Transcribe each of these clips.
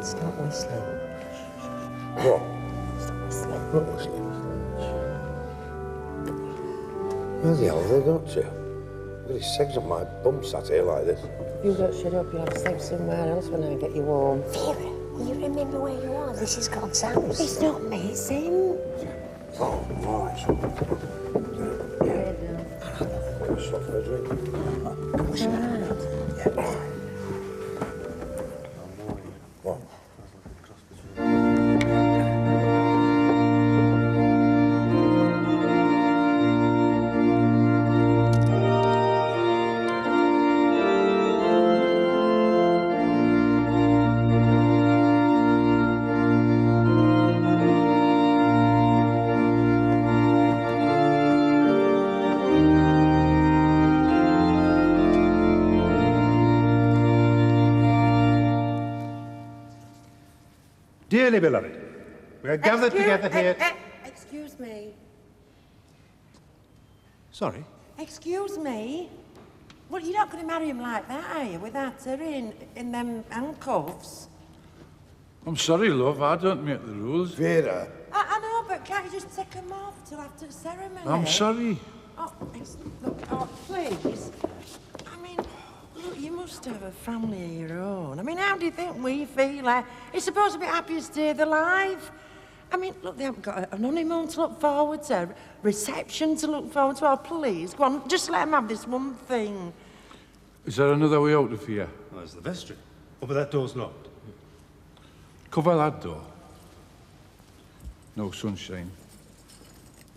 Stop whistling. What? Stop whistling. Not whistling. Where the hell have they got to? I've got his segs on my bum sat here like this. You got shut up, you'll have sex somewhere else when I get you home. Vera, you remember where you are? This is God's house. It's not me, it's him. Oh, right. Yeah. Stop for a drink. It's all right. What? Dearly beloved, we are gathered together here... Excuse me. Sorry? Excuse me? Well, you're not going to marry him like that, are you? Without her in them handcuffs? I'm sorry, love, I don't make the rules. Vera. I know, but can't you just take them off till after the ceremony? I'm sorry. Oh, look, oh, please. I mean, look, you must have a family of your own. I mean, how do you think we feel? It's supposed to be happiest day of their life. I mean, look, they haven't got an honeymoon to look forward to, a reception to look forward to. Oh, please, go on, just let them have this one thing. Is there another way out of here? Oh, there's the vestry. Oh, but that door's locked. Cover that door. No sunshine.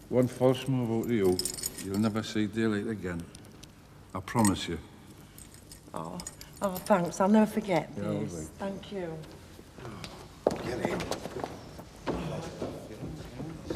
One false move out of you, you'll never see daylight again. I promise you. Oh, thanks, I'll never forget Yeah, all this. right. Thank you.